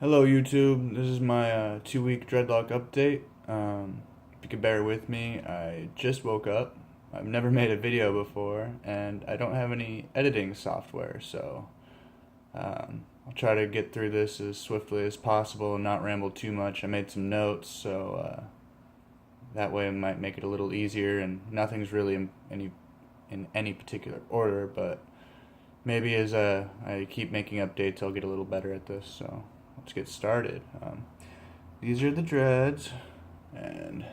Hello YouTube, this is my 2-week dreadlock update. If you could bear with me, I just woke up. I've never made a video before, and I don't have any editing software, so I'll try to get through this as swiftly as possible and not ramble too much. I made some notes, so that way it might make it a little easier, and nothing's really in any particular order, but maybe as I keep making updates, I'll get a little better at this, so let's get started. These are the dreads, and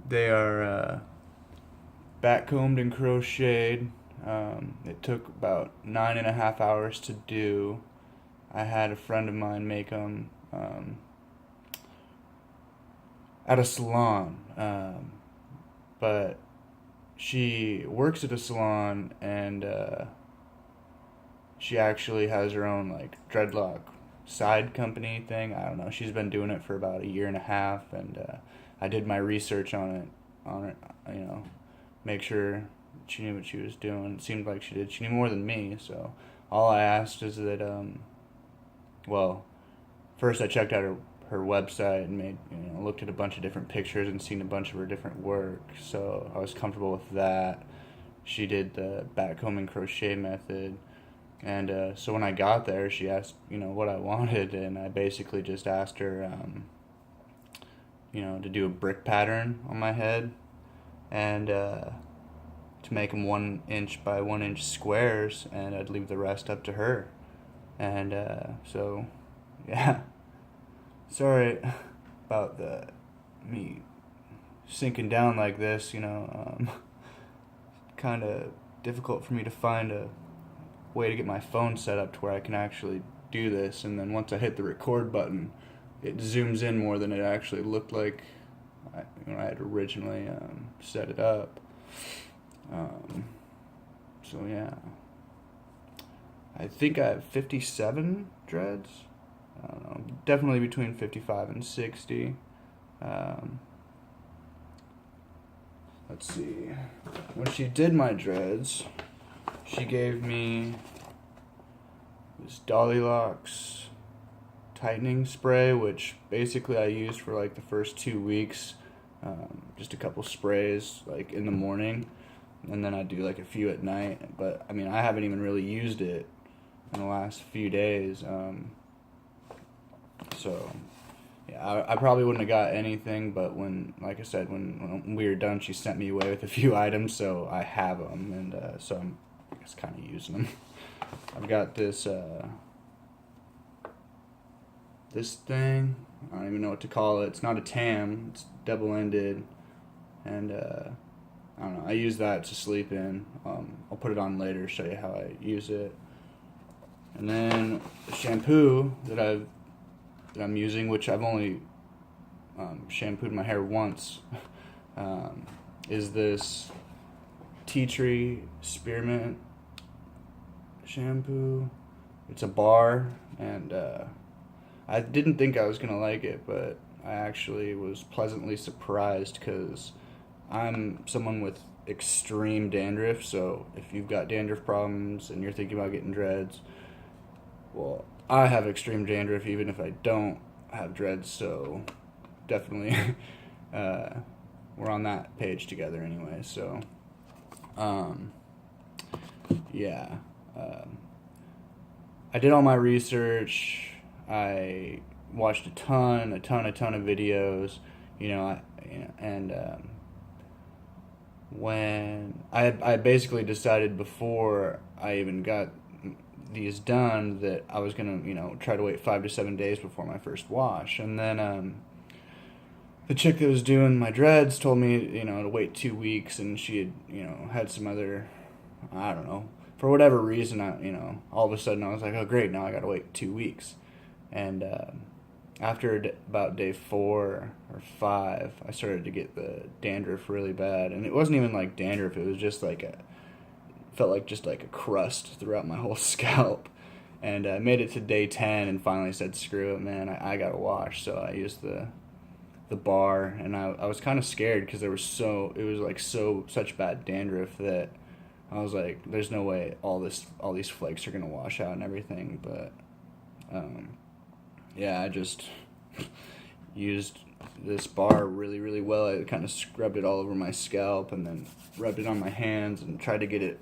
they are backcombed and crocheted. It took about 9.5 hours to do. I had a friend of mine make them at a salon, but she works at a salon, and she actually has her own like dreadlock side company thing. I don't know. She's been doing it for about a year and a half, and I did my research on it. Make sure she knew what she was doing. It seemed like she did. She knew more than me. So all I asked is that, well, first I checked out her website and looked at a bunch of different pictures and seen a bunch of her different work. So I was comfortable with that. She did the backcombing crochet method. And so when I got there, she asked, what I wanted, and I basically just asked her, to do a brick pattern on my head, and to make them 1 inch by 1 inch squares, and I'd leave the rest up to her. And so, yeah, sorry about me sinking down like this. Kind of difficult for me to find a way to get my phone set up to where I can actually do this, and then once I hit the record button, it zooms in more than it actually looked like I had originally set it up. So yeah, I think I have 57 dreads. I don't know, definitely between 55 and 60. Let's see. When she did my dreads, she gave me this Dolly Locks tightening spray, which basically I used for like the first 2 weeks. Just a couple sprays like in the morning, and then I do like a few at night. But I mean, I haven't even really used it in the last few days. So yeah, I probably wouldn't have got anything, but like I said, when we were done, she sent me away with a few items, so I have them, and so I'm just kind of using them. I've got this thing. I don't even know what to call it. It's not a tam. It's double-ended, and I don't know. I use that to sleep in. I'll put it on later, show you how I use it. And then the shampoo that I'm using, which I've only shampooed my hair once, is this tea tree spearmint shampoo. It's a bar, and I didn't think I was gonna like it, but I actually was pleasantly surprised, because I'm someone with extreme dandruff. So if you've got dandruff problems and you're thinking about getting dreads, well, I have extreme dandruff even if I don't have dreads, so definitely we're on that page together anyway. So yeah, I did all my research. I watched a ton of videos, and when I basically decided before I even got these done that I was gonna try to wait 5 to 7 days before my first wash, and then the chick that was doing my dreads told me to wait 2 weeks, and she had some other, I don't know, for whatever reason, all of a sudden I was like, oh great, now I gotta wait 2 weeks. And after about day 4 or 5, I started to get the dandruff really bad, and it wasn't even like dandruff. It was just like felt like just like a crust throughout my whole scalp. And I made it to day 10 and finally said, screw it, man, I gotta wash. So I used the bar, and I was kind of scared because it was like such bad dandruff that I was like, there's no way all these flakes are gonna wash out and everything. But yeah, I just used this bar really, really well. I kind of scrubbed it all over my scalp and then rubbed it on my hands and tried to get it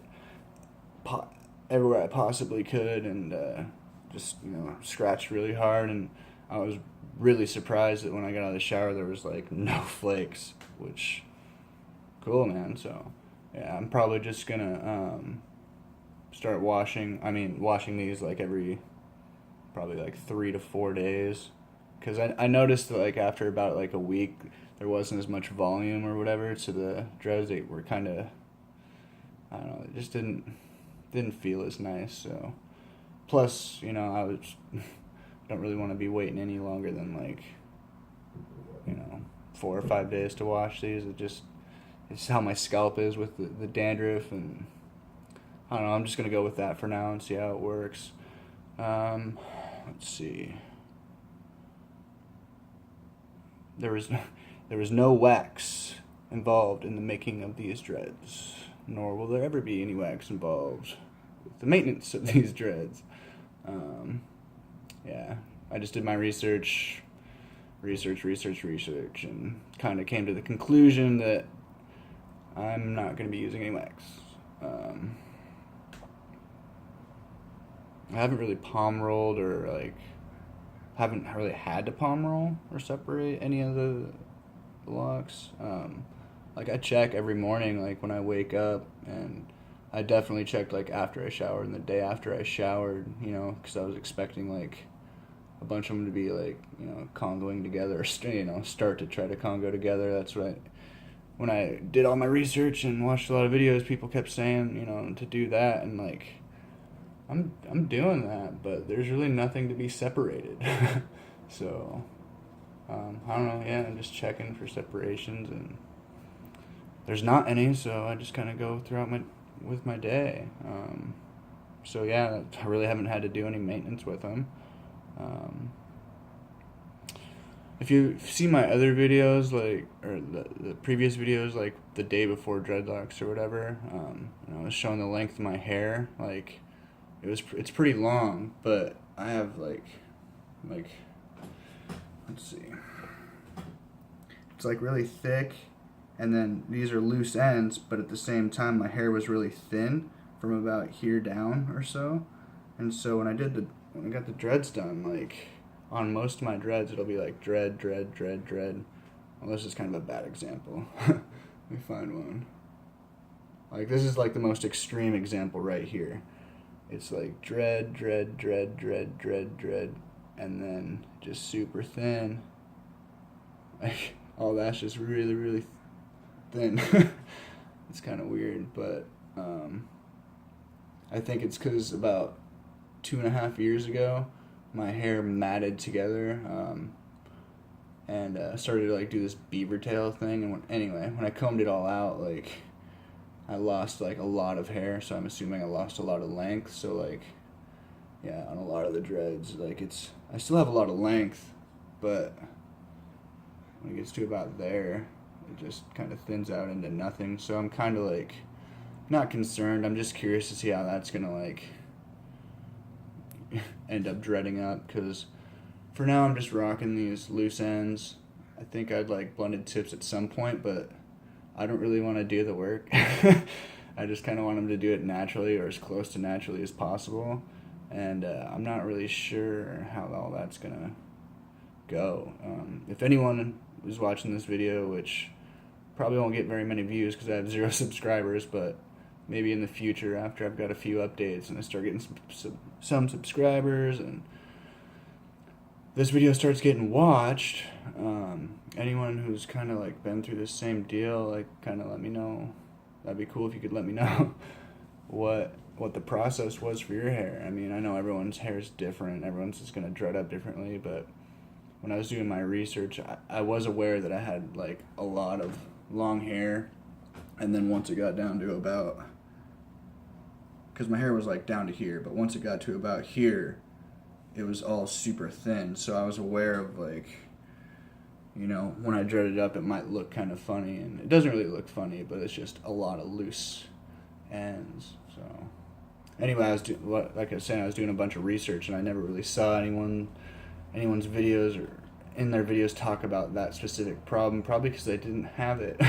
everywhere I possibly could, and just, scratched really hard. And I was really surprised that when I got out of the shower there was like no flakes, which cool, man. So yeah, I'm probably just gonna start washing these like every probably like 3 to 4 days, because I noticed that like after about like a week there wasn't as much volume or whatever, so the dreads, they were kind of, I don't know, it just didn't feel as nice. So plus, I was don't really want to be waiting any longer than like 4 or 5 days to wash these. It's how my scalp is with the dandruff, and I don't know, I'm just gonna go with that for now and see how it works. Let's see. There was no wax involved in the making of these dreads, nor will there ever be any wax involved with the maintenance of these dreads. Yeah, I just did my research, and kind of came to the conclusion that I'm not going to be using any wax. I haven't really palm rolled, or like haven't really had to palm roll or separate any of the locks. Like I check every morning, like when I wake up, and I definitely checked like after I showered and the day after I showered, because I was expecting like a bunch of them to be like, congoing together, or start to try to congo together. That's what when I did all my research and watched a lot of videos, people kept saying, to do that, and like I'm doing that, but there's really nothing to be separated. So I don't know. Yeah, I'm just checking for separations, and there's not any. So I just kind of go throughout my day. So yeah, I really haven't had to do any maintenance with them. If you see my other videos, like, or the previous videos, like the day before dreadlocks or whatever, I was showing the length of my hair. Like, it's pretty long, but I have like let's see, it's like really thick, and then these are loose ends, but at the same time my hair was really thin from about here down or so. And so when I got the dreads done, like on most of my dreads it'll be like dread. Well, this is kind of a bad example. Let me find one. Like, this is like the most extreme example right here. It's like dread, and then just super thin. Like, all that's just really, really thin. It's kind of weird, but I think it's because about 2.5 years ago, my hair matted together, and started to like do this beaver tail thing. And when I combed it all out, like, I lost like a lot of hair, so I'm assuming I lost a lot of length. So like, yeah, on a lot of the dreads, like I still have a lot of length, but when it gets to about there, it just kind of thins out into nothing. So I'm kind of like not concerned. I'm just curious to see how that's gonna like end up dreading up, because for now I'm just rocking these loose ends. I think I'd like blended tips at some point, but I don't really want to do the work. I just kind of want them to do it naturally, or as close to naturally as possible. And I'm not really sure how all that's going to go. If anyone is watching this video, which probably won't get very many views because I have 0 subscribers, but maybe in the future, after I've got a few updates and I start getting some subscribers and this video starts getting watched, anyone who's kind of like been through the same deal, like, kind of let me know. That'd be cool if you could let me know what the process was for your hair. I mean, I know everyone's hair is different. Everyone's just going to dread up differently, but when I was doing my research, I was aware that I had like a lot of long hair, and then once it got down to about, because my hair was like down to here, but once it got to about here, it was all super thin. So I was aware of like, when I dreaded up, it might look kind of funny, and it doesn't really look funny, but it's just a lot of loose ends. So anyway, like I was saying, I was doing a bunch of research, and I never really saw anyone's videos or in their videos talk about that specific problem. Probably because they didn't have it.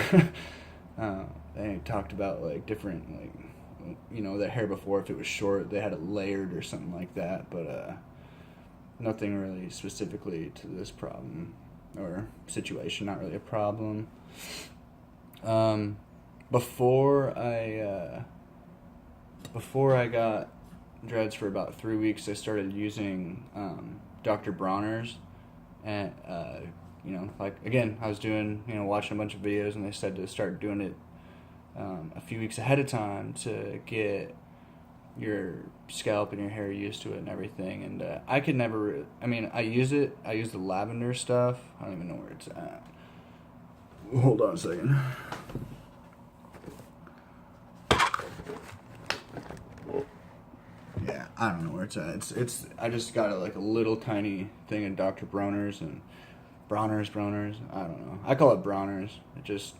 They talked about like different, like, you know, their hair before, if it was short, they had it layered or something like that. But nothing really specifically to this problem or situation. Not really a problem. Before I got dreads for about 3 weeks, I started using Dr. Bronner's, and you know, like, again, I was doing, you know, watching a bunch of videos, and they said to start doing it a few weeks ahead of time to get your scalp and your hair used to it and everything. And I could never, I mean, I use the lavender stuff. I don't even know where it's at. Hold on a second. Yeah, I don't know where it's at. It's I just got a little tiny thing of Dr. Bronner's and Bronner's. I don't know. I call it Bronner's. It just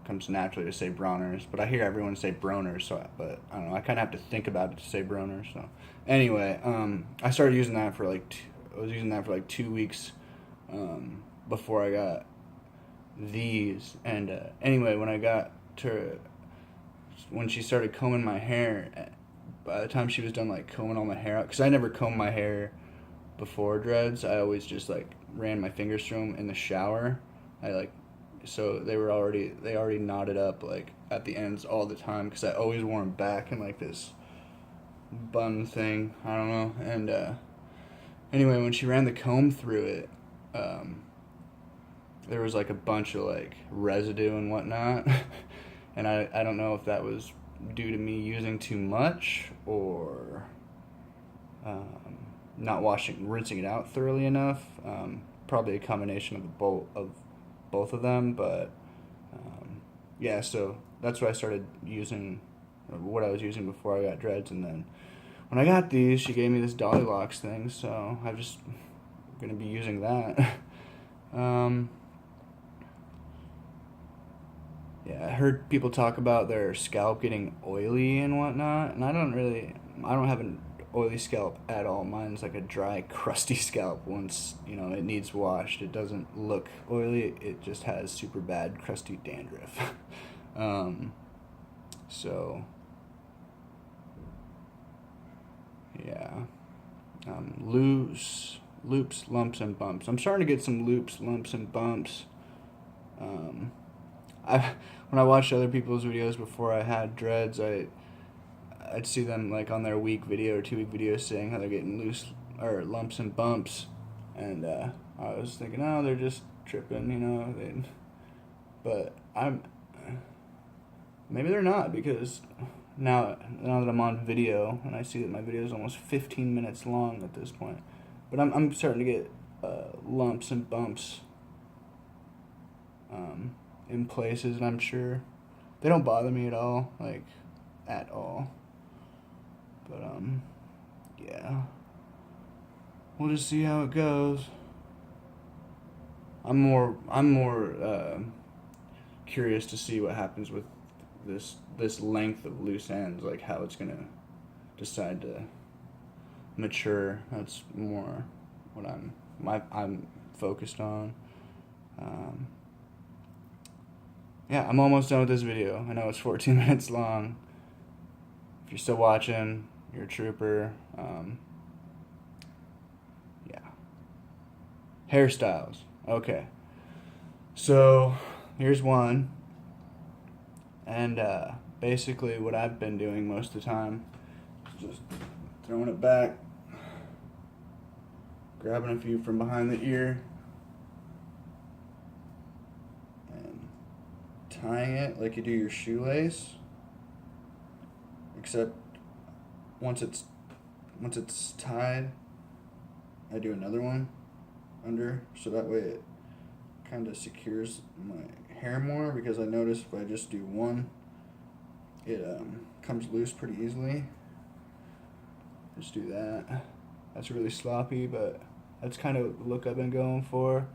comes naturally to say Bronner's, but I hear everyone say Bronner's, but I don't know. I kind of have to think about it to say Bronner's. So anyway, I started using that for I was using that for like 2 weeks before I got these. And anyway, when she started combing my hair, by the time she was done like combing all my hair out, because I never combed my hair before dreads, I always just like ran my fingers through them in the shower. So they already knotted up like at the ends all the time, because I always wore them back in like this bun thing. I don't know. And anyway, when she ran the comb through it, there was like a bunch of like residue and whatnot. And I don't know if that was due to me using too much or not rinsing it out thoroughly enough. Probably a combination of both of them, but yeah, so that's what I started using, what I was using before I got dreads. And then when I got these, she gave me this dolly locks thing, so I'm just gonna be using that. Yeah, I heard people talk about their scalp getting oily and whatnot, and I don't have an oily scalp at all. Mine's like a dry, crusty scalp. Once, you know, it needs washed, it doesn't look oily, it just has super bad, crusty dandruff. So, yeah. Loops, lumps, and bumps. I'm starting to get some loops, lumps, and bumps. When I watched other people's videos before I had dreads, I'd see them like on their week video or 2 week video saying how they're getting loose or lumps and bumps, and I was thinking, oh, they're just tripping, you know. But maybe they're not, because now that I'm on video and I see that my video is almost 15 minutes long at this point, but I'm starting to get lumps and bumps in places, and I'm sure they don't bother me at all, like at all. But yeah, we'll just see how it goes. I'm more curious to see what happens with this length of loose ends, like how it's gonna decide to mature. That's more what I'm focused on. Yeah, I'm almost done with this video. I know it's 14 minutes long. If you're still watching, you're a trooper. Yeah. Hairstyles. Okay. So, here's one. And basically what I've been doing most of the time is just throwing it back, grabbing a few from behind the ear, tying it like you do your shoelace, except once it's tied, I do another one under, so that way it kind of secures my hair more, because I notice if I just do one, it comes loose pretty easily. Just do that. That's really sloppy, but that's kind of the look I've been going for.